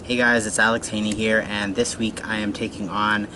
Hey guys, it's Alex Haney here, and this week I am taking on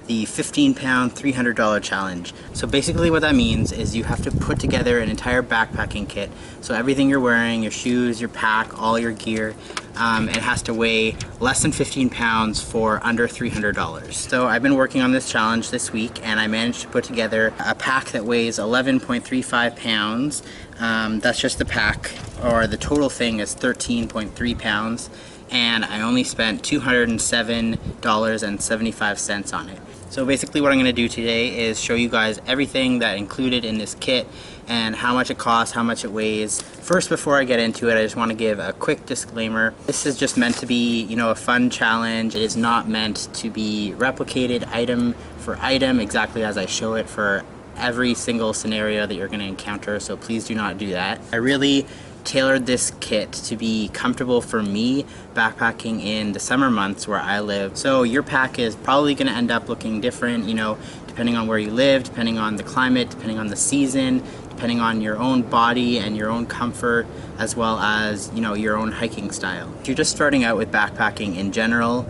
the 15-pound $300 challenge. So basically what that means is you have to put together an entire backpacking kit. So everything you're wearing, your shoes, your pack, all your gear, it has to weigh less than 15 pounds for under $300. So I've been working on this challenge this week, and I managed to put together a pack that weighs 11.35 pounds. That's just the pack, or the total thing is 13.3 pounds. And I only spent $207.75 on it. So basically what I'm going to do today is show you guys everything that included in this kit and how much it costs, how much it weighs. First, before I get into it, I just want to give a quick disclaimer. This is just meant to be, you know, a fun challenge. It is not meant to be replicated item for item exactly as I show it for every single scenario that you're going to encounter, so please do not do that. I really tailored this kit to be comfortable for me backpacking in the summer months where I live. So your pack is probably going to end up looking different, you know, depending on where you live, depending on the climate, depending on the season, depending on your own body and your own comfort, as well as, you know, your own hiking style. If you're just starting out with backpacking in general,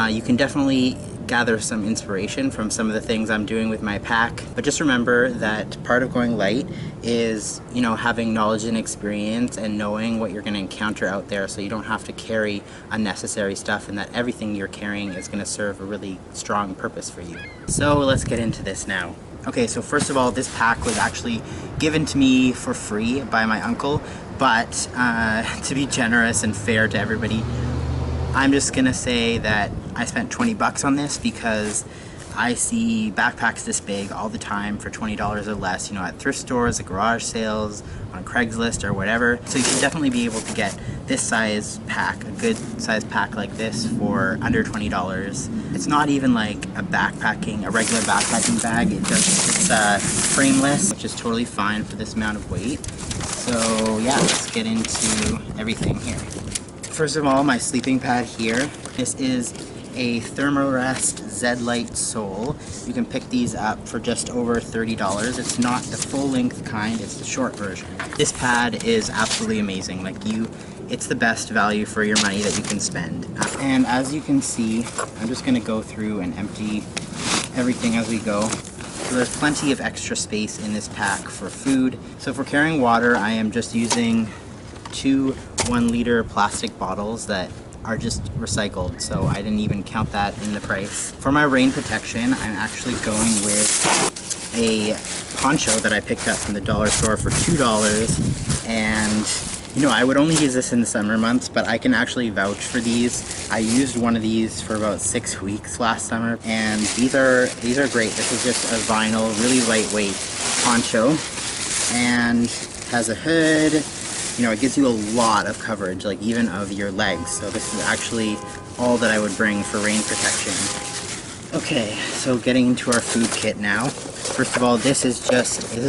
you can definitely gather some inspiration from some of the things I'm doing with my pack. But just remember that part of going light is, you know, having knowledge and experience and knowing what you're going to encounter out there, so you don't have to carry unnecessary stuff, and that everything you're carrying is going to serve a really strong purpose for you. So let's get into this now. Okay, so first of all, this pack was actually given to me for free by my uncle, but to be generous and fair to everybody, I'm just gonna say that I spent 20 bucks on this because I see backpacks this big all the time for $20 or less, you know, at thrift stores, at garage sales, on Craigslist or whatever. So you should definitely be able to get this size pack, a good size pack like this, for under $20. It's not even like a regular backpacking bag. It's frameless, which is totally fine for this amount of weight. So yeah, let's get into everything here. First of all, my sleeping pad here. This is a Thermarest Z-Lite sole. You can pick these up for just over $30. It's not the full length kind, it's the short version. This pad is absolutely amazing. It's the best value for your money that you can spend. And as you can see, I'm just gonna go through and empty everything as we go. So there's plenty of extra space in this pack for food. So for carrying water, I am just using two 1-liter plastic bottles that are just recycled, so I didn't even count that in the price. For my rain protection, I'm actually going with a poncho that I picked up from the dollar store for $2, and you know, I would only use this in the summer months, but I can actually vouch for these. I used one of these for about 6 weeks last summer, and these are great. This is just a vinyl, really lightweight poncho, and has a hood. You know, it gives you a lot of coverage, like even of your legs. So this is actually all that I would bring for rain protection. Okay, so getting into our food kit now. First of all, this is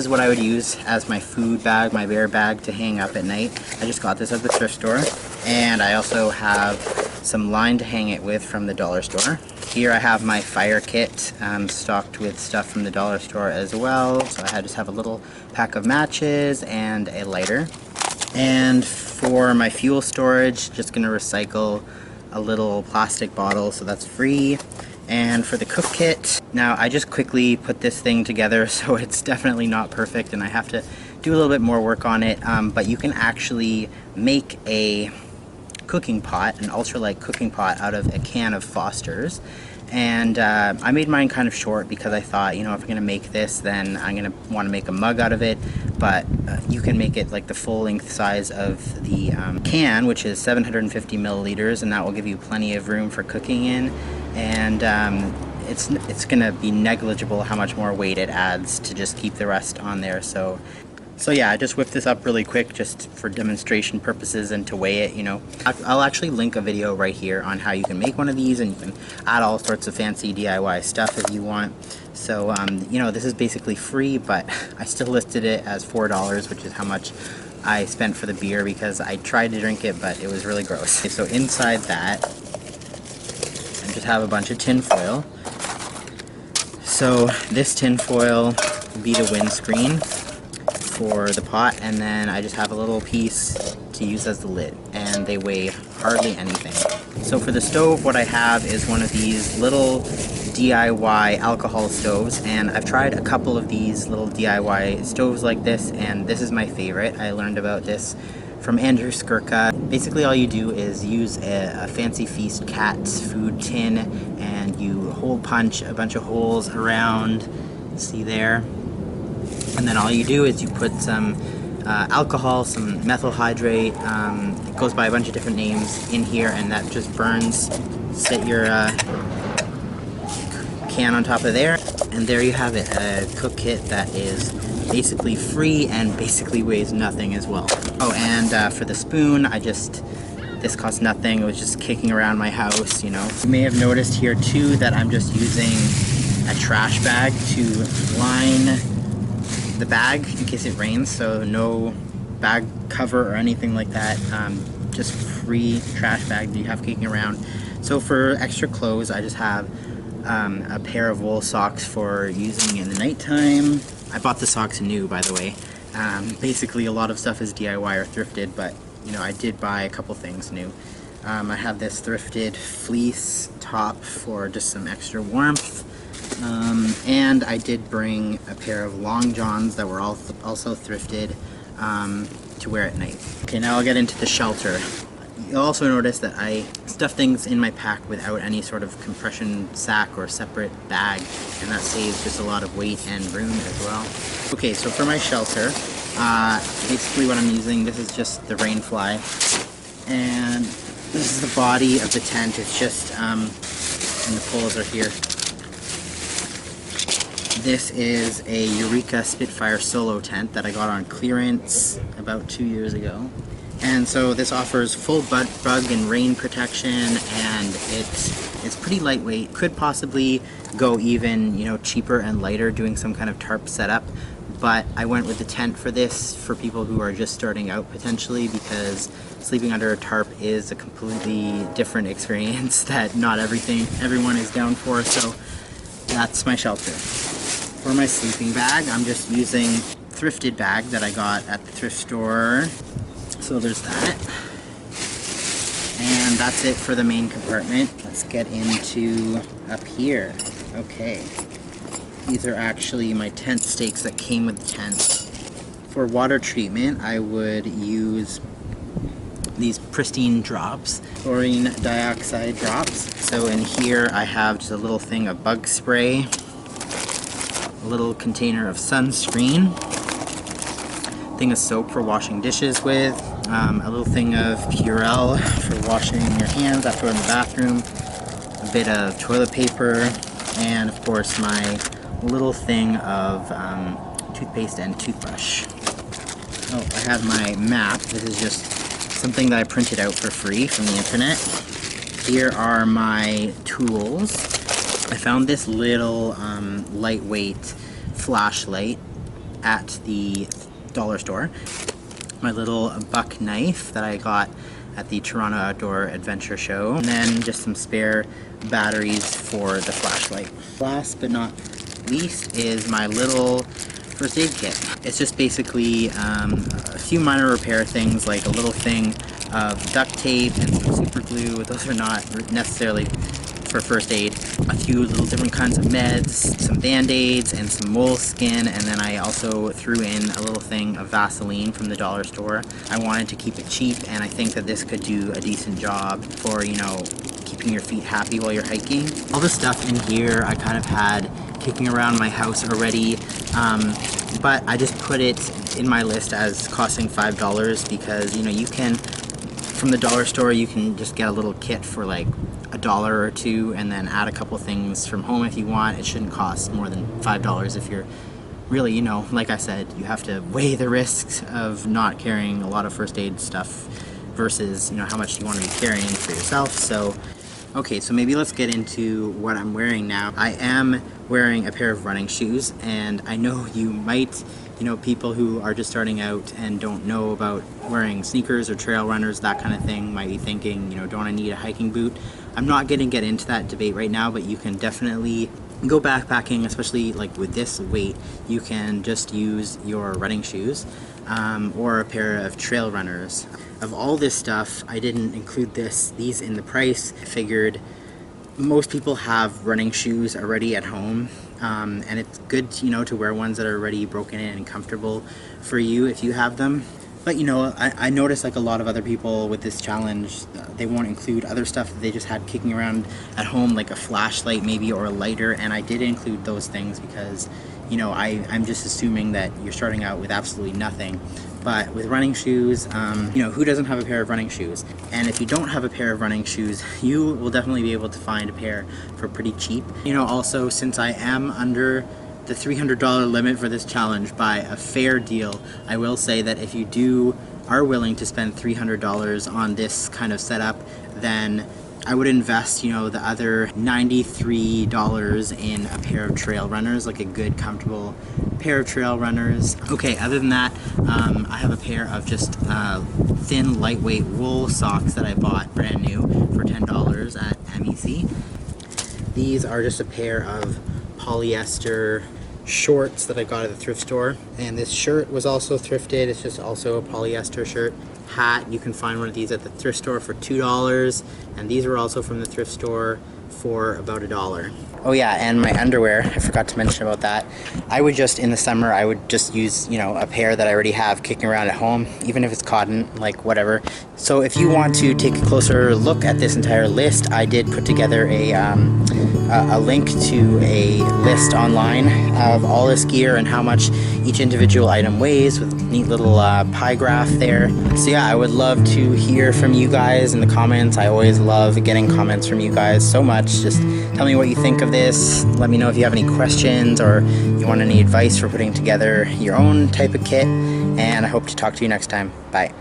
what I would use as my food bag, my bear bag to hang up at night. I just got this at the thrift store. And I also have some line to hang it with from the dollar store. Here I have my fire kit stocked with stuff from the dollar store as well. So I just have a little pack of matches and a lighter. And for my fuel storage, just gonna recycle a little plastic bottle, so that's free. And for the cook kit, now I just quickly put this thing together, so it's definitely not perfect and I have to do a little bit more work on it, but you can actually make a cooking pot, an ultralight cooking pot, out of a can of Foster's. And I made mine kind of short because I thought, you know, if I'm gonna make this, then I'm gonna want to make a mug out of it. But you can make it like the full length size of the can, which is 750 milliliters, and that will give you plenty of room for cooking in. And it's gonna be negligible how much more weight it adds to just keep the rest on there. So yeah, I just whipped this up really quick just for demonstration purposes and to weigh it, you know. I'll actually link a video right here on how you can make one of these, and you can add all sorts of fancy DIY stuff if you want. So, you know, this is basically free, but I still listed it as $4, which is how much I spent for the beer because I tried to drink it, but it was really gross. Okay, so inside that, I just have a bunch of tin foil. So this tin foil will be the windscreen for the pot, and then I just have a little piece to use as the lid, and they weigh hardly anything. So for the stove, what I have is one of these little DIY alcohol stoves, and I've tried a couple of these little DIY stoves like this, and this is my favorite. I learned about this from Andrew Skirka. Basically all you do is use a Fancy Feast cat's food tin, and you hole punch a bunch of holes around, see there, and then all you do is you put some alcohol, some methyl hydrate, it goes by a bunch of different names in here, and that just burns. Set your can on top of there, and there you have it, a cook kit that is basically free and basically weighs nothing as well. Oh, and for the spoon, this cost nothing. It was just kicking around my house, you know. You may have noticed here too that I'm just using a trash bag to line the bag in case it rains, so no bag cover or anything like that, just free trash bag that you have kicking around. So for extra clothes, I just have a pair of wool socks for using in the nighttime. I bought the socks new, by the way. Basically a lot of stuff is DIY or thrifted, but you know, I did buy a couple things new. I have this thrifted fleece top for just some extra warmth. And I did bring a pair of long johns that were also thrifted to wear at night. Okay, now I'll get into the shelter. You'll also notice that I stuff things in my pack without any sort of compression sack or separate bag, and that saves just a lot of weight and room as well. Okay, so for my shelter, basically what I'm using, this is just the Rainfly, and this is the body of the tent. It's just, and the poles are here. This is a Eureka Spitfire solo tent that I got on clearance about 2 years ago. And so this offers full bug and rain protection, and it's pretty lightweight. Could possibly go even, you know, cheaper and lighter doing some kind of tarp setup, but I went with the tent for this for people who are just starting out potentially, because sleeping under a tarp is a completely different experience that not everyone is down for. So that's my shelter. For my sleeping bag, I'm just using a thrifted bag that I got at the thrift store. So there's that. And that's it for the main compartment. Let's get into up here. Okay. These are actually my tent stakes that came with the tent. For water treatment, I would use these pristine drops, chlorine dioxide drops. So in here I have just a little thing of bug spray, a little container of sunscreen, thing of soap for washing dishes with, a little thing of Purell for washing your hands after in the bathroom, a bit of toilet paper, and of course my little thing of toothpaste and toothbrush. Oh, I have my map. This is just something that I printed out for free from the internet. Here are my tools. I found this little lightweight flashlight at the dollar store. My little buck knife that I got at the Toronto Outdoor Adventure Show, and then just some spare batteries for the flashlight. Last but not least is my little first aid kit. It's just basically a few minor repair things, like a little thing of duct tape and some super glue. Those are not necessarily for first aid. A few little different kinds of meds, some band-aids, and some moleskin, and then I also threw in a little thing of Vaseline from the dollar store. I wanted to keep it cheap, and I think that this could do a decent job for, you know, keeping your feet happy while you're hiking. All the stuff in here I kind of had kicking around my house already, but I just put it in my list as costing $5 because, you know, you can, from the dollar store, you can just get a little kit for like $1 or $2 and then add a couple things from home if you want. It shouldn't cost more than $5 if you're really, you know, like I said, you have to weigh the risks of not carrying a lot of first aid stuff versus, you know, how much you want to be carrying for yourself. So okay, so maybe let's get into what I'm wearing now. I am wearing a pair of running shoes, and I know you might, you know, people who are just starting out and don't know about wearing sneakers or trail runners, that kind of thing, might be thinking, you know, don't I need a hiking boot? I'm not going to get into that debate right now, but you can definitely go backpacking, especially like with this weight, you can just use your running shoes or a pair of trail runners. Of all this stuff, I didn't include these in the price. I figured most people have running shoes already at home, and it's good, you know, to wear ones that are already broken in and comfortable for you if you have them. But you know, I noticed like a lot of other people with this challenge, they won't include other stuff that they just had kicking around at home, like a flashlight maybe or a lighter, and I did include those things because, you know, I'm just assuming that you're starting out with absolutely nothing. But with running shoes, you know, who doesn't have a pair of running shoes? And if you don't have a pair of running shoes, you will definitely be able to find a pair for pretty cheap. You know, also, since I am under the $300 limit for this challenge by a fair deal, I will say that if you are willing to spend $300 on this kind of setup, then I would invest, you know, the other $93 in a pair of trail runners, like a good comfortable pair of trail runners. Okay, other than that, I have a pair of just thin lightweight wool socks that I bought brand new for $10 at MEC. These are just a pair of polyester shorts that I got at the thrift store, and this shirt was also thrifted. It's just also a polyester shirt. Hat, you can find one of these at the thrift store for $2, and these were also from the thrift store for about $1. Oh yeah, and my underwear, I forgot to mention about that. I would just, in the summer, I would just use, you know, a pair that I already have kicking around at home, even if it's cotton, like whatever. So if you want to take a closer look at this entire list, I did put together a link to a list online of all this gear and how much each individual item weighs, with a neat little pie graph there. So yeah, I would love to hear from you guys in the comments. I always love getting comments from you guys so much. Just tell me what you think of this. Let me know if you have any questions or you want any advice for putting together your own type of kit, and I hope to talk to you next time. Bye.